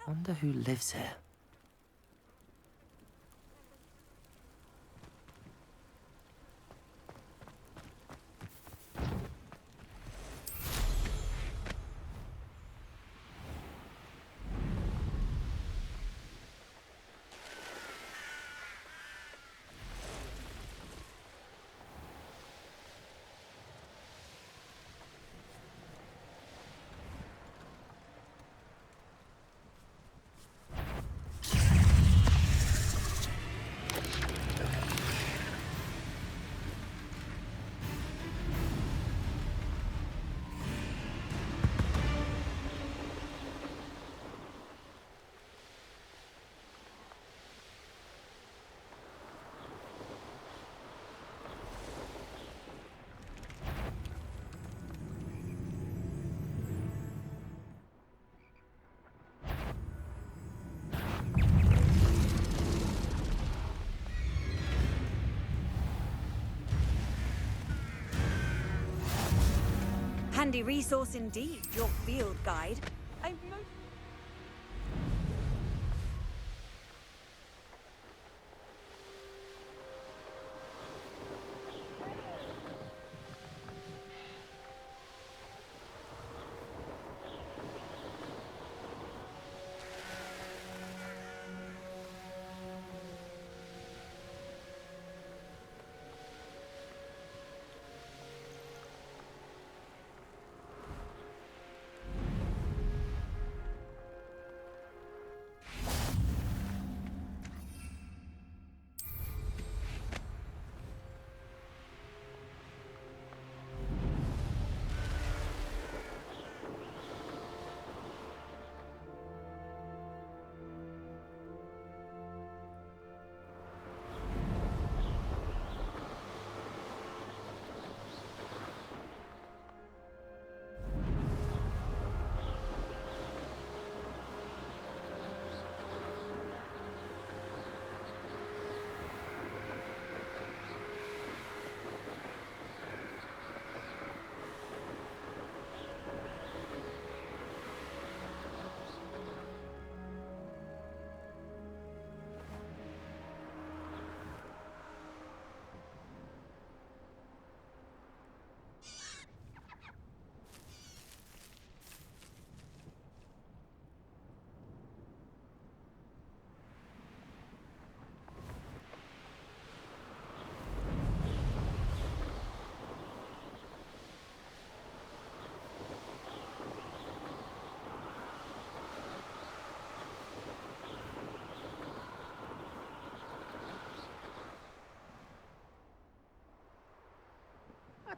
Wonder who lives here. Handy resource indeed, your field guide. I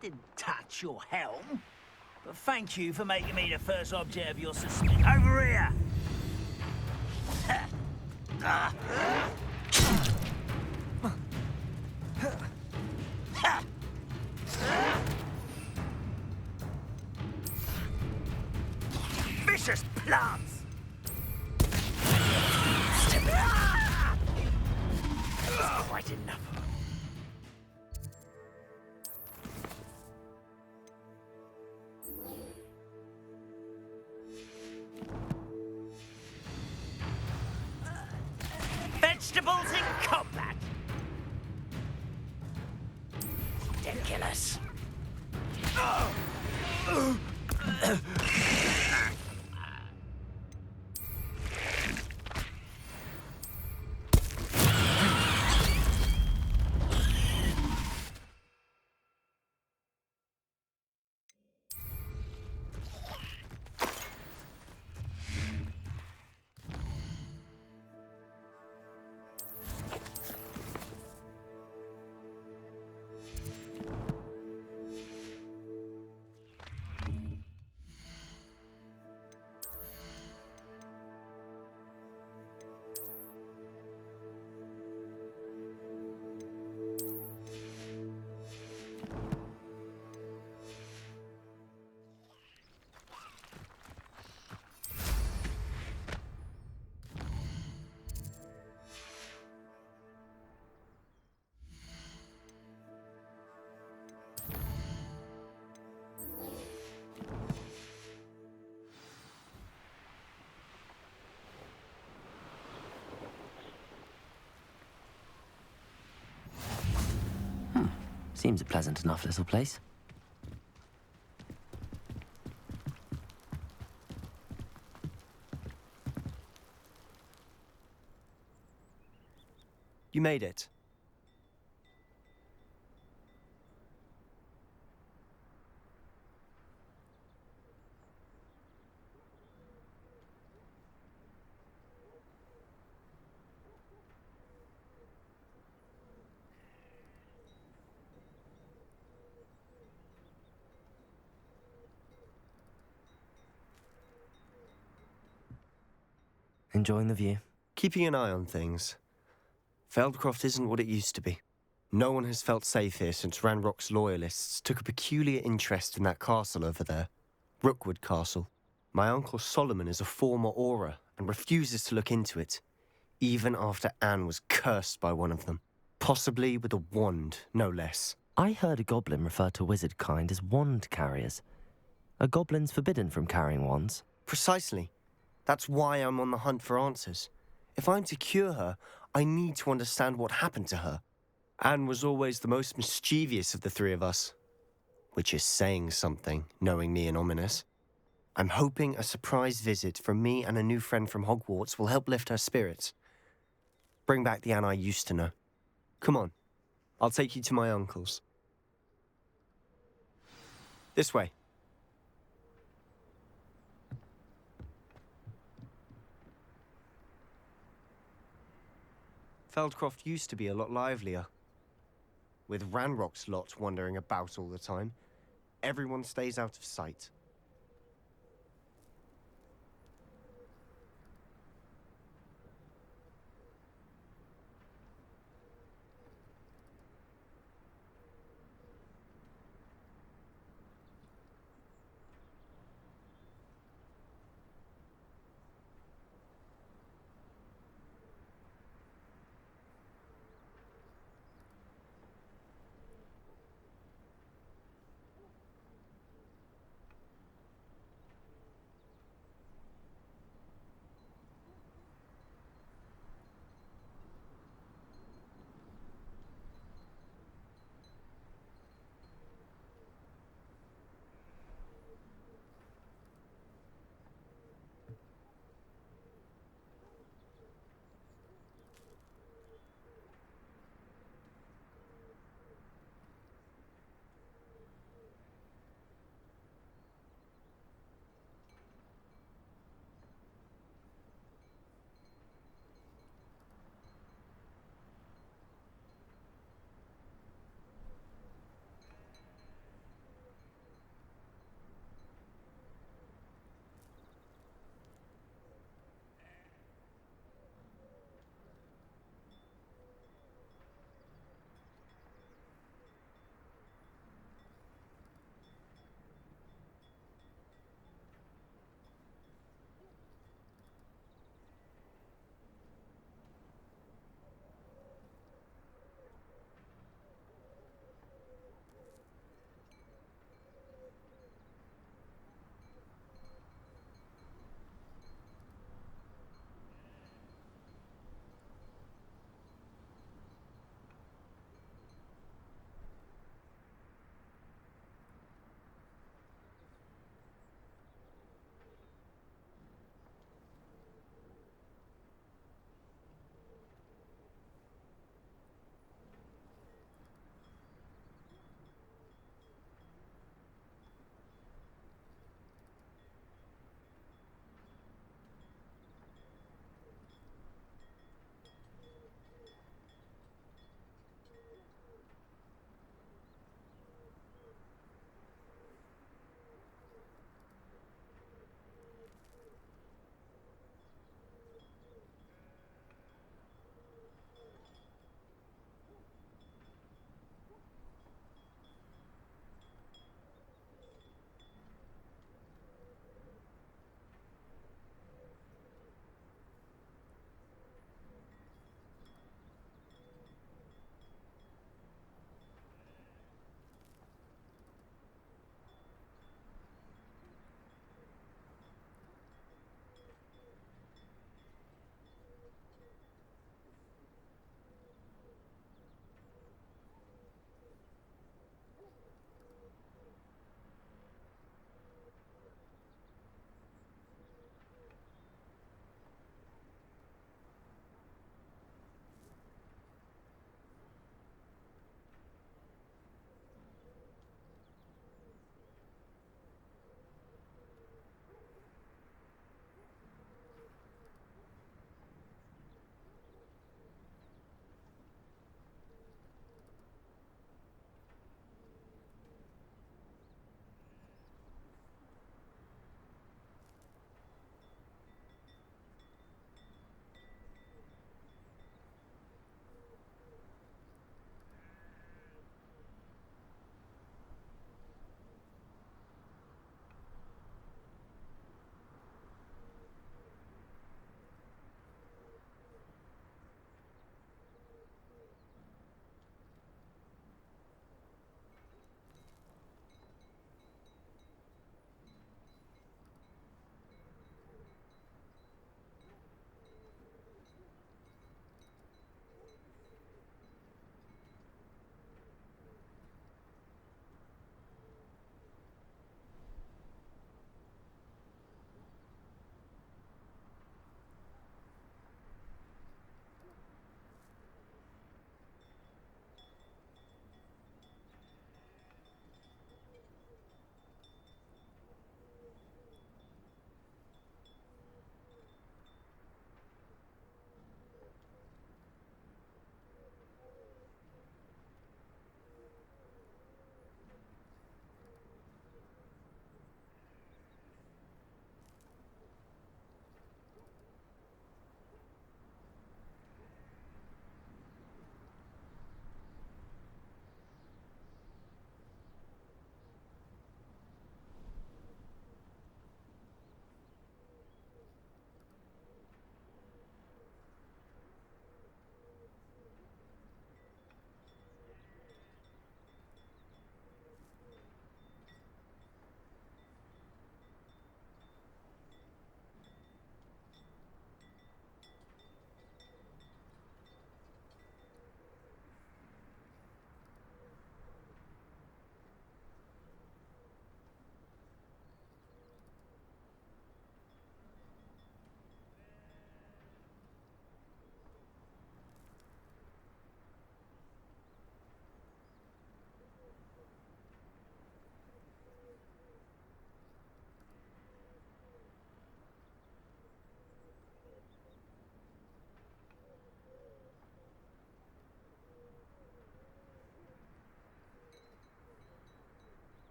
didn't touch your helm, but thank you for making me the first object of your suspicion. Over here! Vicious plants! That's quite enough. Vegetables in combat! Dead killers. Seems a pleasant enough little place. You made it. Enjoying the view? Keeping an eye on things. Feldcloft isn't what it used to be. No one has felt safe here since Ranrock's loyalists took a peculiar interest in that castle over there. Rookwood Castle. My uncle Solomon is a former Auror and refuses to look into it, even after Anne was cursed by one of them. Possibly with a wand, no less. I heard a goblin refer to wizard kind as wand carriers. Are goblins forbidden from carrying wands? Precisely. That's why I'm on the hunt for answers. If I'm to cure her, I need to understand what happened to her. Anne was always the most mischievous of the three of us. Which is saying something, knowing me and Ominous. I'm hoping a surprise visit from me and a new friend from Hogwarts will help lift her spirits. Bring back the Anne I used to know. Come on, I'll take you to my uncle's. This way. Feldcloft used to be a lot livelier. With Ranrock's lot wandering about all the time, everyone stays out of sight.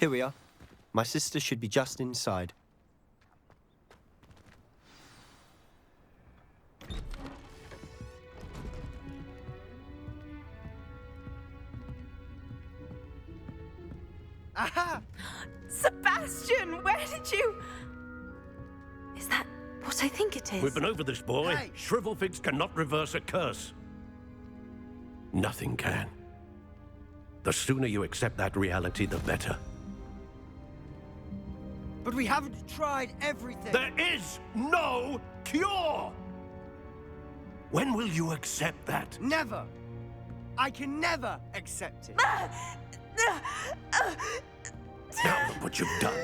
Here we are. My sister should be just inside. Aha! Sebastian, where did you... Is that what I think it is? We've been over this, boy. Hey. Shrivelfigs cannot reverse a curse. Nothing can. The sooner you accept that reality, the better. But we haven't tried everything. There is no cure! When will you accept that? Never. I can never accept it. Now look what you've done.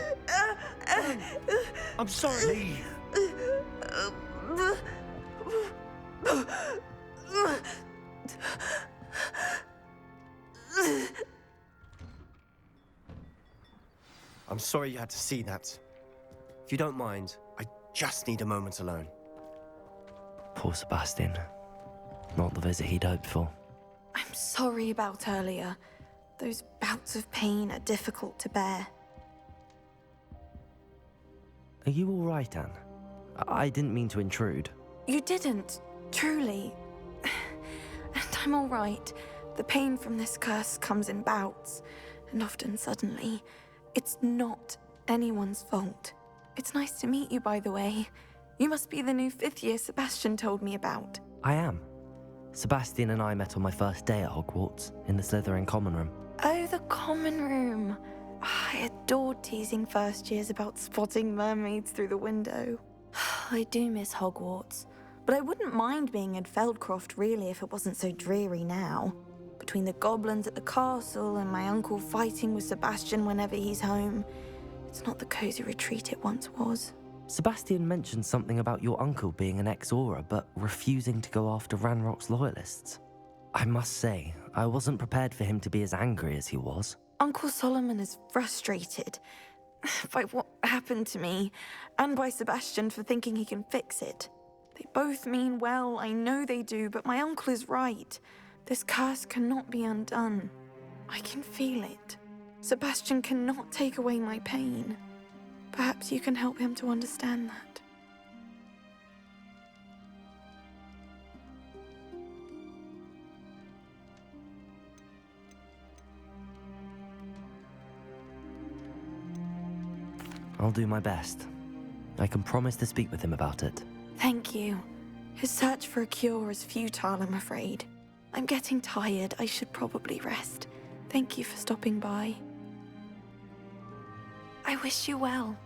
I'm sorry. Leave. I'm sorry you had to see that. If you don't mind, I just need a moment alone. Poor Sebastian. Not the visit he'd hoped for. I'm sorry about earlier. Those bouts of pain are difficult to bear. Are you all right, Anne? I didn't mean to intrude. You didn't, truly. And I'm all right. The pain from this curse comes in bouts, and often suddenly. It's not anyone's fault. It's nice to meet you, by the way. You must be the new 5th year Sebastian told me about. I am. Sebastian and I met on my first day at Hogwarts, in the Slytherin common room. Oh, the common room. I adored teasing first years about spotting mermaids through the window. I do miss Hogwarts, but I wouldn't mind being in Feldcloft really if it wasn't so dreary now. Between the goblins at the castle and my uncle fighting with Sebastian whenever he's home, it's not the cozy retreat it once was. Sebastian mentioned something about your uncle being an ex-Auror, but refusing to go after Ranrock's loyalists. I must say, I wasn't prepared for him to be as angry as he was. Uncle Solomon is frustrated by what happened to me, and by Sebastian for thinking he can fix it. They both mean well, I know they do, but my uncle is right. This curse cannot be undone. I can feel it. Sebastian cannot take away my pain. Perhaps you can help him to understand that. I'll do my best. I can promise to speak with him about it. Thank you. His search for a cure is futile, I'm afraid. I'm getting tired. I should probably rest. Thank you for stopping by. I wish you well.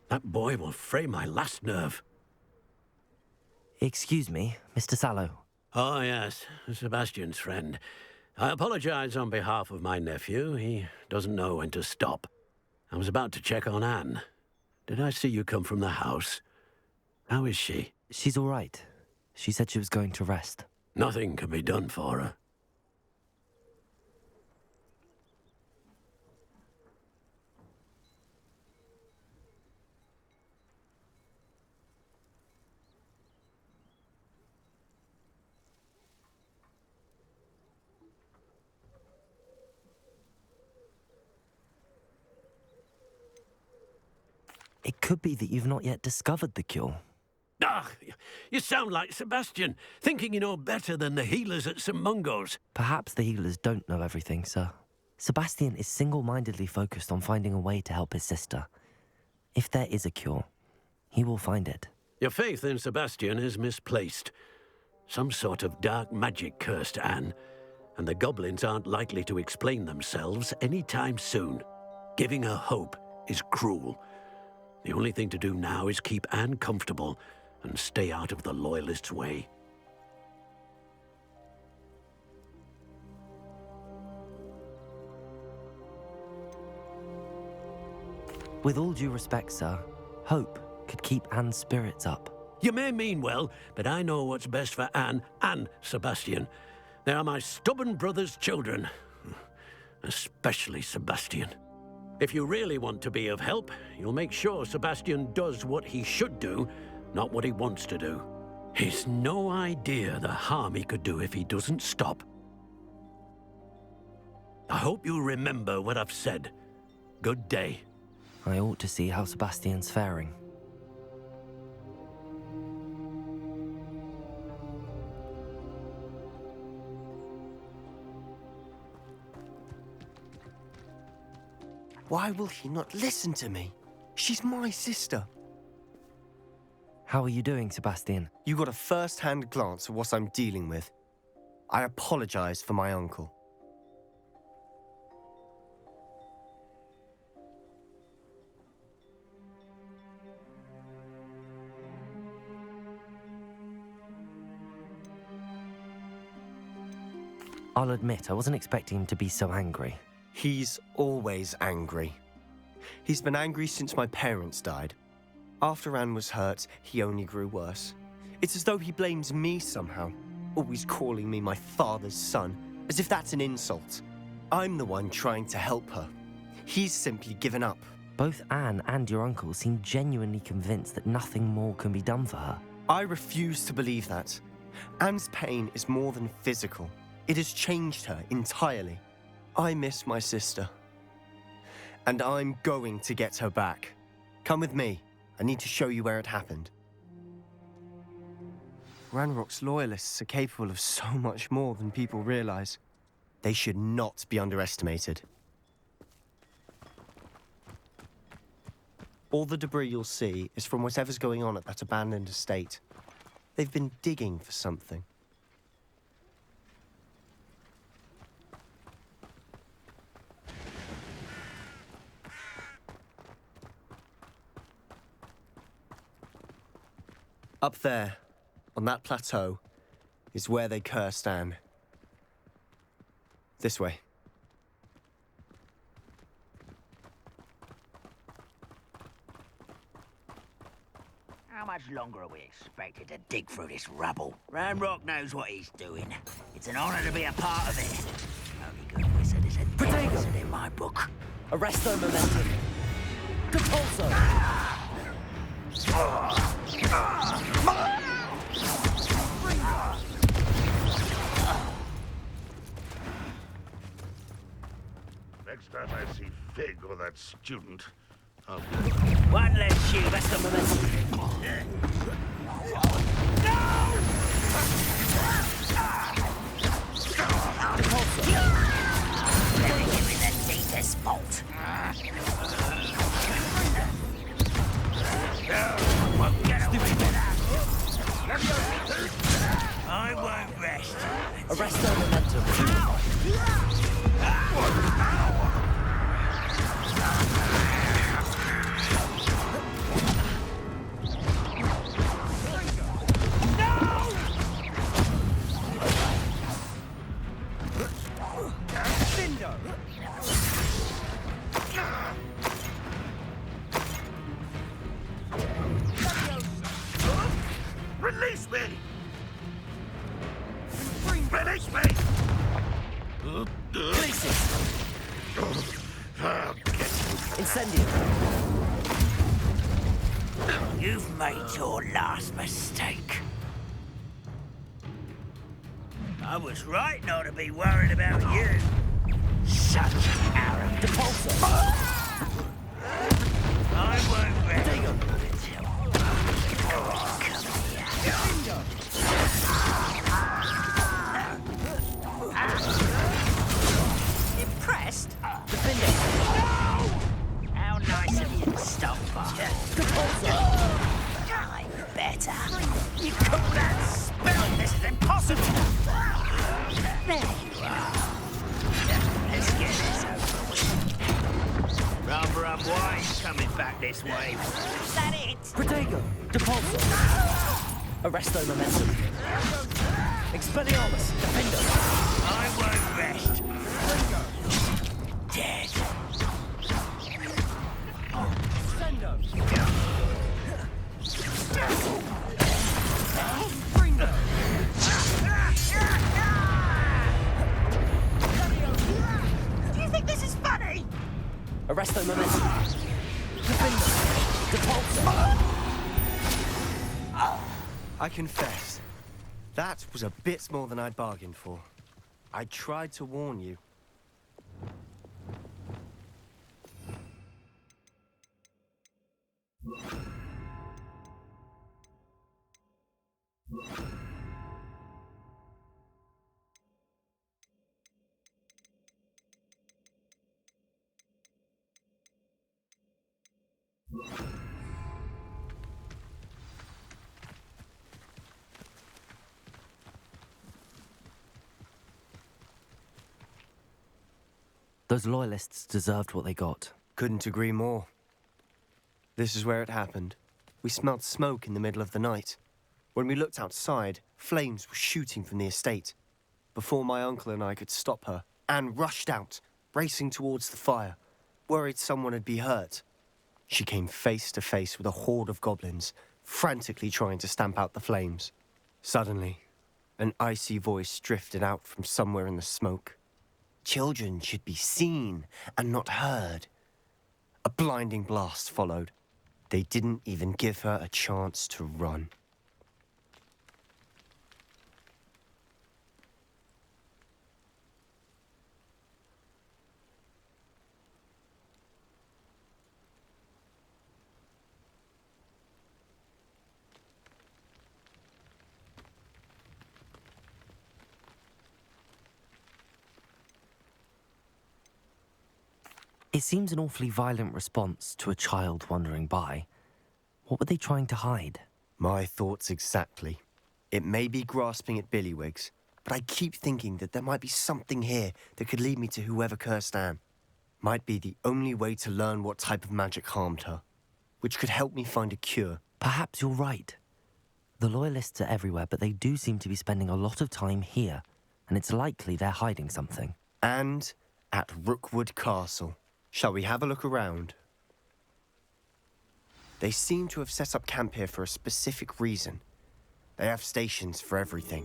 That boy will fray my last nerve. Excuse me, Mr. Sallow. Oh, yes, Sebastian's friend. I apologize on behalf of my nephew. He doesn't know when to stop. I was about to check on Anne. Did I see you come from the house? How is she? She's all right. She said she was going to rest. Nothing can be done for her. It could be that you've not yet discovered the cure. Ah, you sound like Sebastian, thinking you know better than the healers at St. Mungo's. Perhaps the healers don't know everything, sir. Sebastian is single-mindedly focused on finding a way to help his sister. If there is a cure, he will find it. Your faith in Sebastian is misplaced. Some sort of dark magic cursed Anne, and the goblins aren't likely to explain themselves anytime soon. Giving her hope is cruel. The only thing to do now is keep Anne comfortable and stay out of the Loyalists' way. With all due respect, sir, hope could keep Anne's spirits up. You may mean well, but I know what's best for Anne and Sebastian. They are my stubborn brother's children. Especially Sebastian. If you really want to be of help, you'll make sure Sebastian does what he should do, not what he wants to do. He's no idea the harm he could do if he doesn't stop. I hope you remember what I've said. Good day. I ought to see how Sebastian's faring. Why will he not listen to me? She's my sister. How are you doing, Sebastian? You got a first-hand glance at what I'm dealing with. I apologize for my uncle. I'll admit, I wasn't expecting him to be so angry. He's always angry. He's been angry since my parents died. After Anne was hurt, he only grew worse. It's as though he blames me somehow, always calling me my father's son, as if that's an insult. I'm the one trying to help her. He's simply given up. Both Anne and your uncle seem genuinely convinced that nothing more can be done for her. I refuse to believe that. Anne's pain is more than physical. It has changed her entirely. I miss my sister. And I'm going to get her back. Come with me. I need to show you where it happened. Ranrock's loyalists are capable of so much more than people realize. They should not be underestimated. All the debris you'll see is from whatever's going on at that abandoned estate. They've been digging for something. Up there, on that plateau, is where they cursed Anne. This way. How much longer are we expected to dig through this rubble? Ranrock knows what he's doing. It's an honor to be a part of it. Only good wizard is a dead wizard in my book. Arresto momentum. Compulso. Next time I see Fig or that student, I'll... One less shoe, that's the momentum. Let me give you the deepest bolt. I won't rest. Arresto momentum. Release me! Release me! I'll get Incendio. You've made your last mistake. I was right not to be worried about you. Such arrogance. Depulso. I won't rest. Dig 'em. Impressed? Defender. How nice of you to stop by. Depulso. I'm better. You call that spell? This is impossible. There you are. Let's get this over with. Rather unwise coming back this way. Is that it? Protego. Depulso. Arresto momentum. Expelliarmus. Defender. I won't rest. Dead. I confess, that was a bit more than I'd bargained for. I tried to warn you. Those loyalists deserved what they got. Couldn't agree more. This is where it happened. We smelled smoke in the middle of the night. When we looked outside, flames were shooting from the estate. Before my uncle and I could stop her, Anne rushed out, racing towards the fire, worried someone had been hurt. She came face to face with a horde of goblins, frantically trying to stamp out the flames. Suddenly, an icy voice drifted out from somewhere in the smoke. Children should be seen and not heard. A blinding blast followed. They didn't even give her a chance to run. It seems an awfully violent response to a child wandering by. What were they trying to hide? My thoughts exactly. It may be grasping at Billywigs, but I keep thinking that there might be something here that could lead me to whoever cursed Anne. Might be the only way to learn what type of magic harmed her, which could help me find a cure. Perhaps you're right. The Loyalists are everywhere, but they do seem to be spending a lot of time here, and it's likely they're hiding something. And at Rookwood Castle. Shall we have a look around? They seem to have set up camp here for a specific reason. They have stations for everything.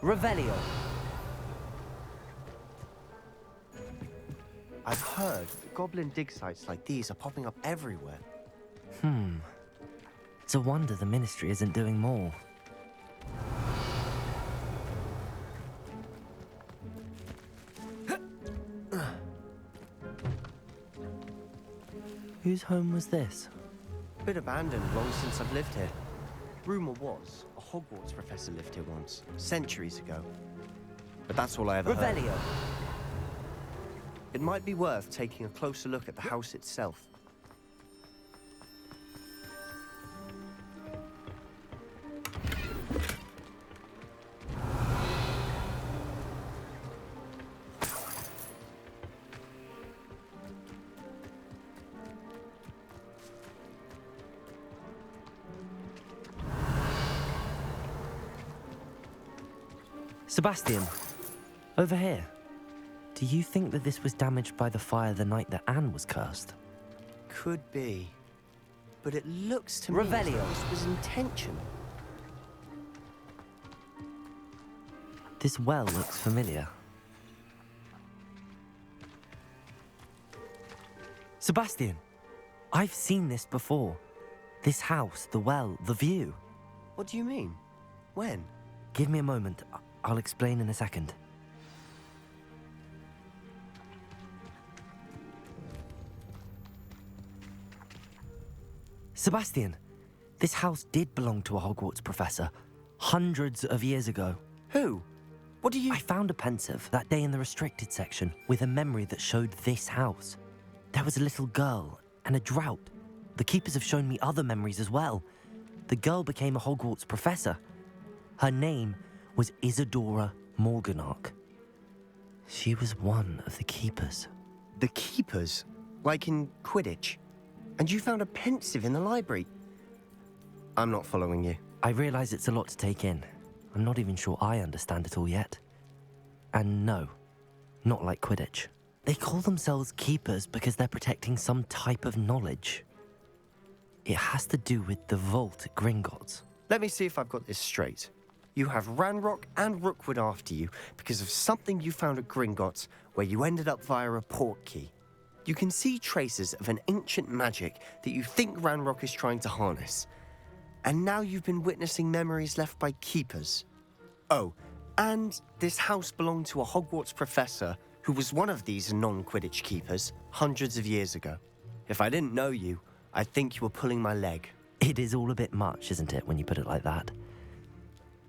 Revelio. I've heard that goblin dig sites like these are popping up everywhere. It's a wonder the Ministry isn't doing more. Whose home was this? Bit abandoned long since I've lived here. Rumour was, a Hogwarts professor lived here once, centuries ago. But that's all I ever heard. Revelio. It might be worth taking a closer look at the house itself. Sebastian, over here. Do you think that this was damaged by the fire the night that Anne was cursed? Could be. But it looks to me as Revelio. though this was intentional. This well looks familiar. Sebastian, I've seen this before. This house, the well, the view. What do you mean? When? Give me a moment. I'll explain in a second. Sebastian, this house did belong to a Hogwarts professor, hundreds of years ago. Who? What do you... I found a pensive that day in the restricted section with a memory that showed this house. There was a little girl and a drought. The keepers have shown me other memories as well. The girl became a Hogwarts professor. Her name was Isadora Morganach. She was one of the keepers. The keepers? Like in Quidditch? And you found a pensive in the library? I'm not following you. I realize it's a lot to take in. I'm not even sure I understand it all yet. And no, not like Quidditch. They call themselves keepers because they're protecting some type of knowledge. It has to do with the vault at Gringotts. Let me see if I've got this straight. you have Ranrock and Rookwood after you because of something you found at Gringotts, where you ended up via a port key. You can see traces of an ancient magic that you think Ranrock is trying to harness. And now you've been witnessing memories left by keepers. Oh, and this house belonged to a Hogwarts professor who was one of these non-Quidditch keepers hundreds of years ago. If I didn't know you, I'd think you were pulling my leg. It is all a bit much, isn't it, when you put it like that?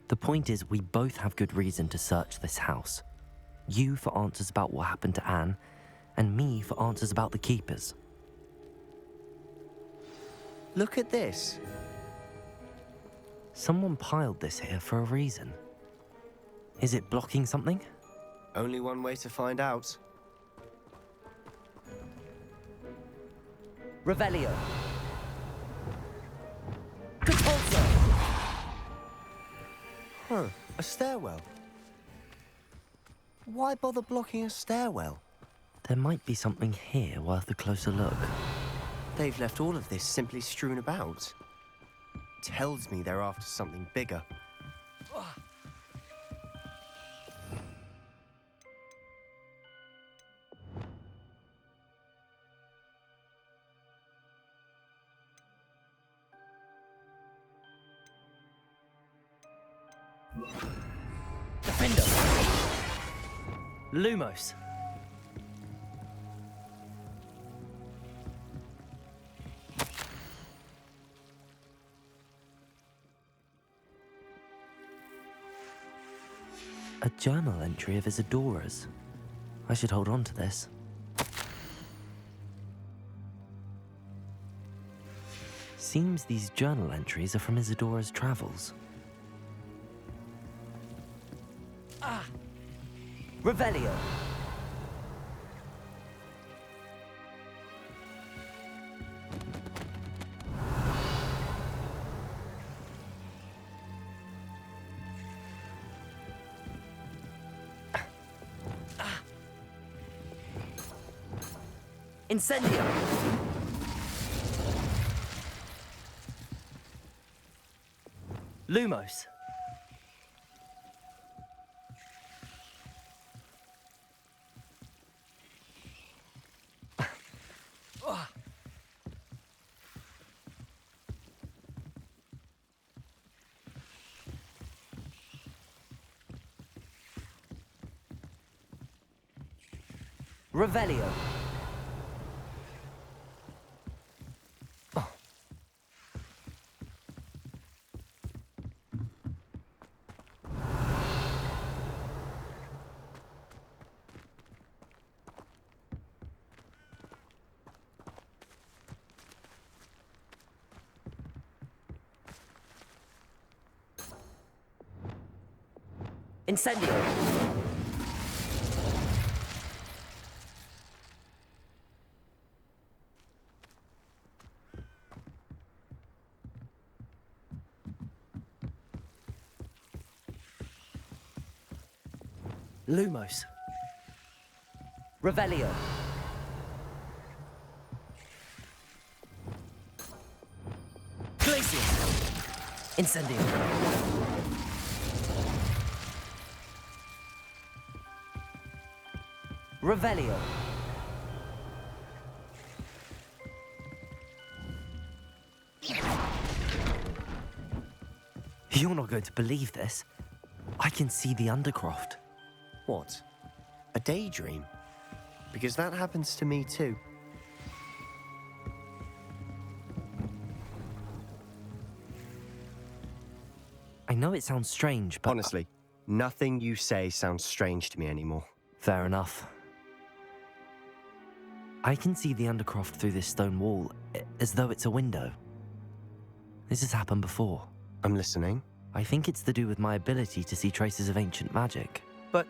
The point is, we both have good reason to search this house. You for answers about what happened to Anne, and me for answers about the keepers. Look at this. Someone piled this here for a reason. Is it blocking something? Only one way to find out. Revelio. Huh, a stairwell. Why bother blocking a stairwell? There might be something here worth a closer look. They've left all of this simply strewn about. Tells me they're after something bigger. Defender! Lumos! A journal entry of Isadora's. I should hold on to this. Seems these journal entries are from Isadora's travels. Revelio. Incendio. Lumos. Revelio. Incendio. Lumos. Revelio. Glacius. Incendio. Revelio. You're not going to believe this. I can see the Undercroft. What? A daydream? Because that happens to me too. I know it sounds strange, but... Honestly, nothing you say sounds strange to me anymore. Fair enough. I can see the Undercroft through this stone wall, as though it's a window. This has happened before. I'm listening. I think it's to do with my ability to see traces of ancient magic. But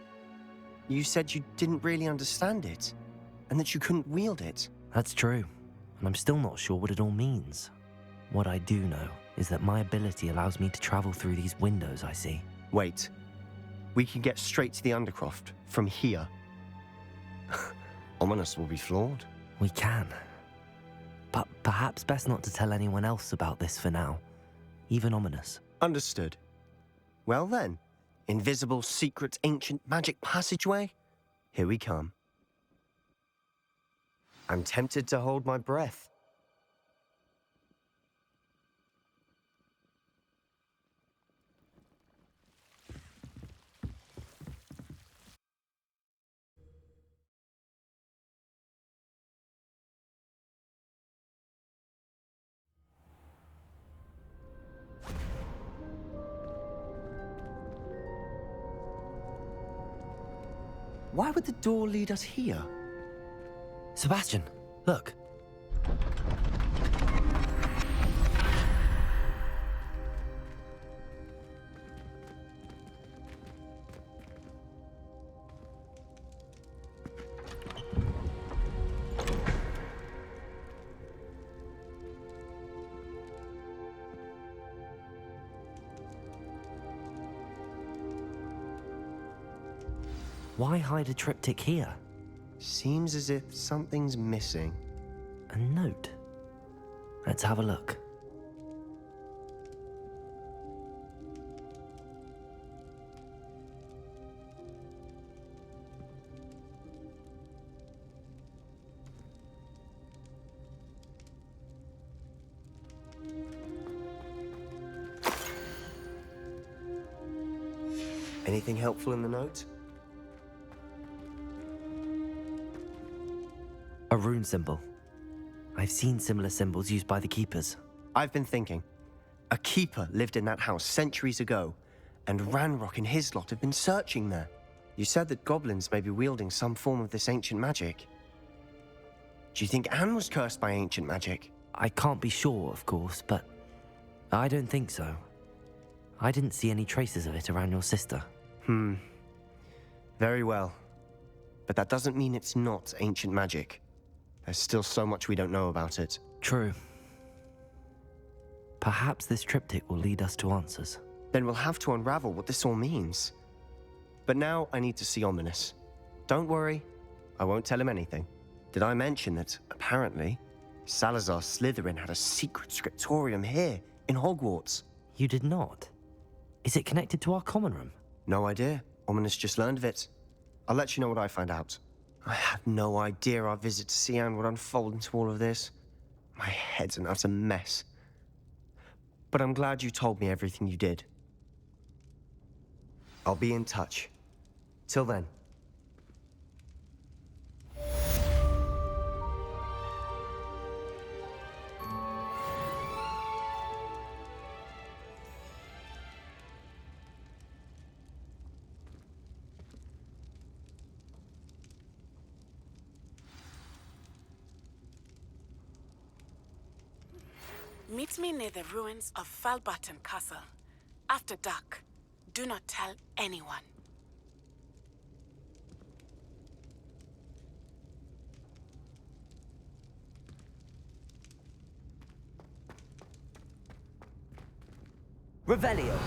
you said you didn't really understand it, and that you couldn't wield it. That's true, and I'm still not sure what it all means. What I do know is that my ability allows me to travel through these windows I see. Wait. We can get straight to the Undercroft from here. Ominous will be floored. We can. But perhaps best not to tell anyone else about this for now. Even Ominous. Understood. Well then, invisible, secret, ancient magic passageway? Here we come. I'm tempted to hold my breath. Why would the door lead us here? Sebastian, look. Why hide a triptych here? Seems as if something's missing. A note. Let's have a look. Anything helpful in the note? A rune symbol. I've seen similar symbols used by the keepers. I've been thinking. A keeper lived in that house centuries ago, and Ranrock and his lot have been searching there. You said that goblins may be wielding some form of this ancient magic. Do you think Anne was cursed by ancient magic? I can't be sure, of course, but I don't think so. I didn't see any traces of it around your sister. Very well. But that doesn't mean it's not ancient magic. There's still so much we don't know about it. True. Perhaps this triptych will lead us to answers. Then we'll have to unravel what this all means. But now I need to see Ominous. Don't worry, I won't tell him anything. Did I mention that, apparently, Salazar Slytherin had a secret scriptorium here, in Hogwarts? You did not? Is it connected to our common room? No idea. Ominous just learned of it. I'll let you know what I find out. I had no idea our visit to see Anne would unfold into all of this. My head's an utter mess. But I'm glad you told me everything you did. I'll be in touch. Till then. Meet me near the ruins of Falbarton Castle. After dark. Do not tell anyone. Revelio!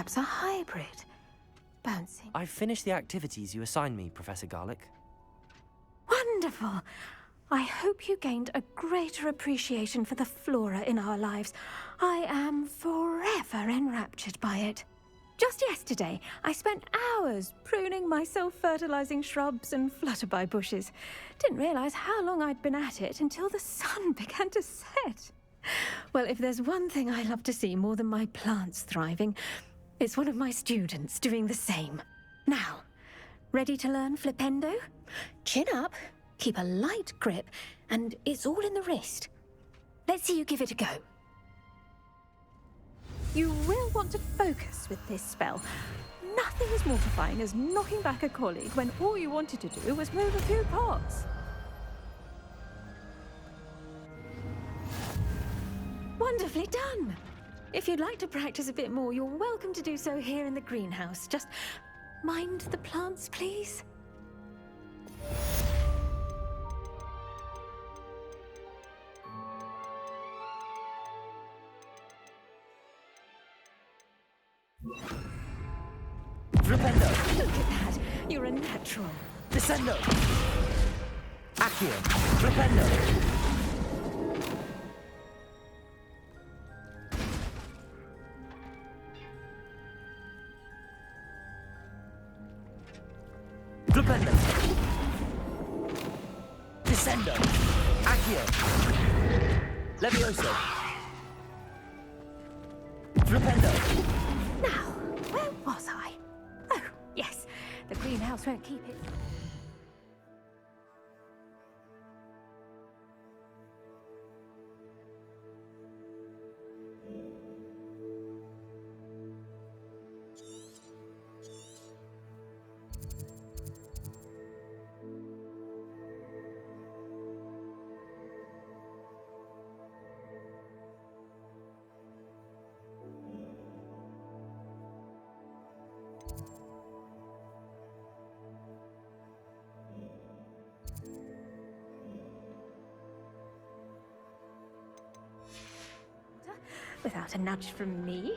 perhaps a hybrid. Bouncing. I've finished the activities you assigned me, Professor Garlick. Wonderful! I hope you gained a greater appreciation for the flora in our lives. I am forever enraptured by it. Just yesterday, I spent hours pruning my self-fertilizing shrubs and flutterby bushes. Didn't realize how long I'd been at it until the sun began to set. Well, if there's one thing I love to see more than my plants thriving, it's one of my students doing the same. Now, ready to learn flipendo? Chin up, keep a light grip, and it's all in the wrist. Let's see you give it a go. You will want to focus with this spell. Nothing as mortifying as knocking back a colleague when all you wanted to do was move a few pots. Wonderfully done! If you'd like to practice a bit more, you're welcome to do so here in the greenhouse. Just mind the plants, please. Flipendo! Look at that! You're a natural. Descendo! Accio! Flipendo! Flipendo! Descendo! Accio! Levioso! Flipendo! Now, where was I? Oh, yes. The greenhouse won't keep it. Without a nudge from me.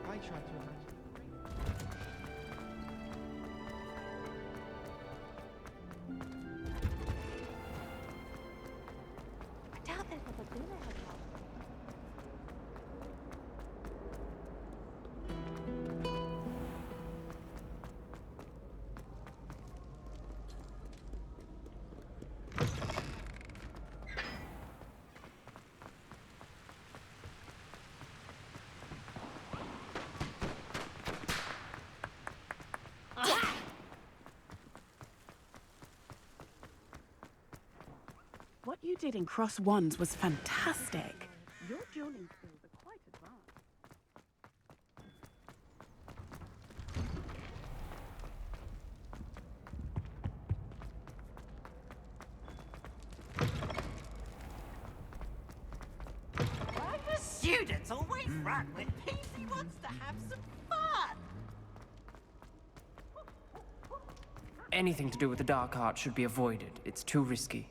I try to imagine. I doubt there's ever been a headlock. What you did in Cross Wands was fantastic. Your dueling skills are quite advanced. Why do students always run when Paisley wants to have some fun? Anything to do with the dark art should be avoided. It's too risky.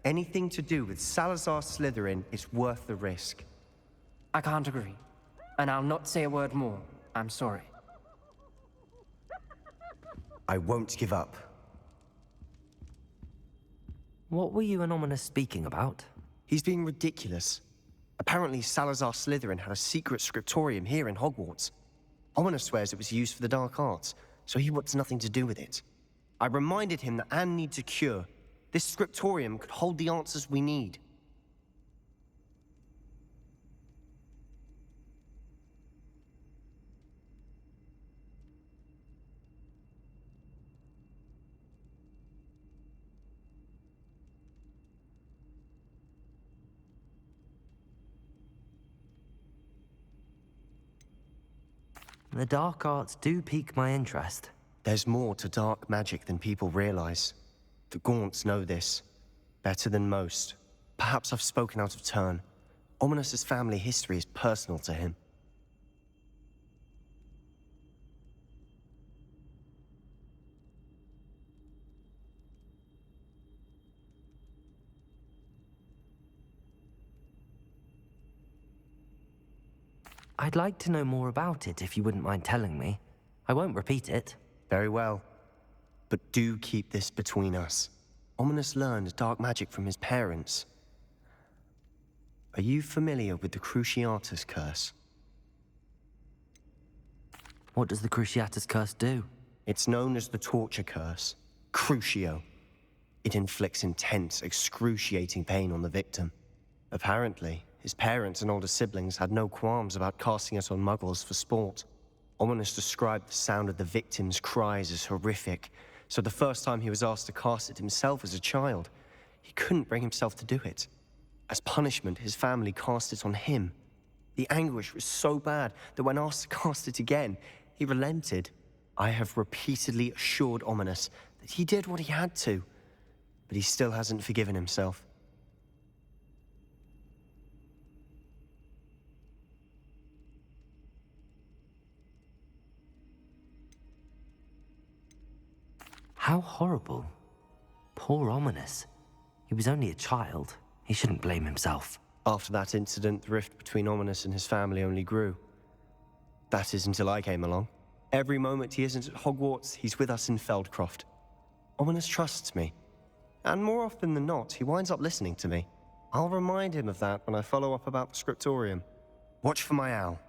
Anything to do with Salazar Slytherin is worth the risk. I can't agree. And I'll not say a word more. I'm sorry. I won't give up. What were you and Ominous speaking about? He's being ridiculous. Apparently, Salazar Slytherin had a secret scriptorium here in Hogwarts. Ominous swears it was used for the dark arts, so he wants nothing to do with it. I reminded him that Anne needs a cure. This scriptorium could hold the answers we need. The dark arts do pique my interest. There's more to dark magic than people realize. The Gaunts know this better than most. Perhaps I've spoken out of turn. Ominous's family history is personal to him. I'd like to know more about it if you wouldn't mind telling me. I won't repeat it. Very well. But do keep this between us. Ominous learned dark magic from his parents. Are you familiar with the Cruciatus Curse? What does the Cruciatus Curse do? It's known as the Torture Curse. Crucio. It inflicts intense, excruciating pain on the victim. Apparently, his parents and older siblings had no qualms about casting it on muggles for sport. Ominous described the sound of the victim's cries as horrific, so the first time he was asked to cast it himself as a child, he couldn't bring himself to do it. As punishment, his family cast it on him. The anguish was so bad that when asked to cast it again, he relented. I have repeatedly assured Ominous that he did what he had to, but he still hasn't forgiven himself. How horrible. Poor Ominous. He was only a child. He shouldn't blame himself. After that incident, the rift between Ominous and his family only grew. That is until I came along. Every moment he isn't at Hogwarts, he's with us in Feldcloft. Ominous trusts me. And more often than not, he winds up listening to me. I'll remind him of that when I follow up about the scriptorium. Watch for my owl.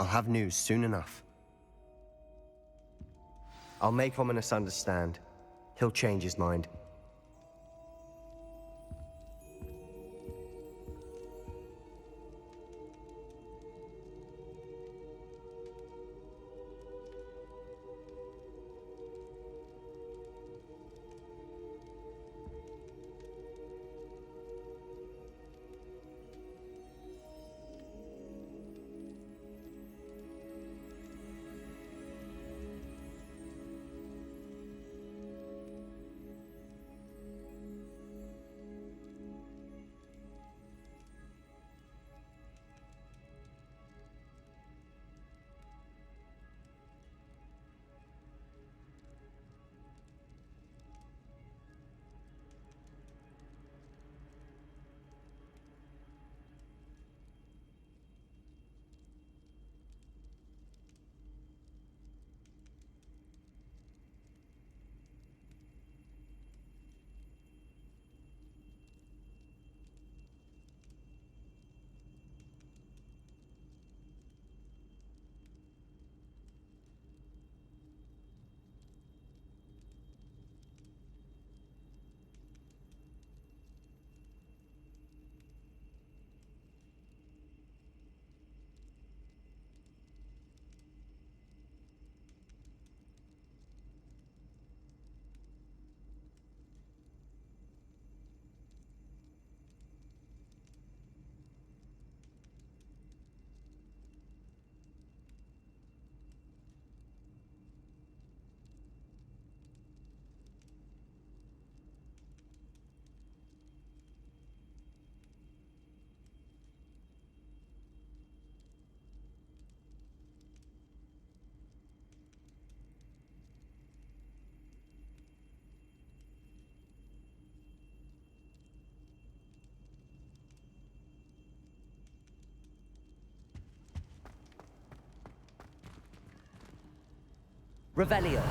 I'll have news soon enough. I'll make Ominous understand. He'll change his mind. Revelio.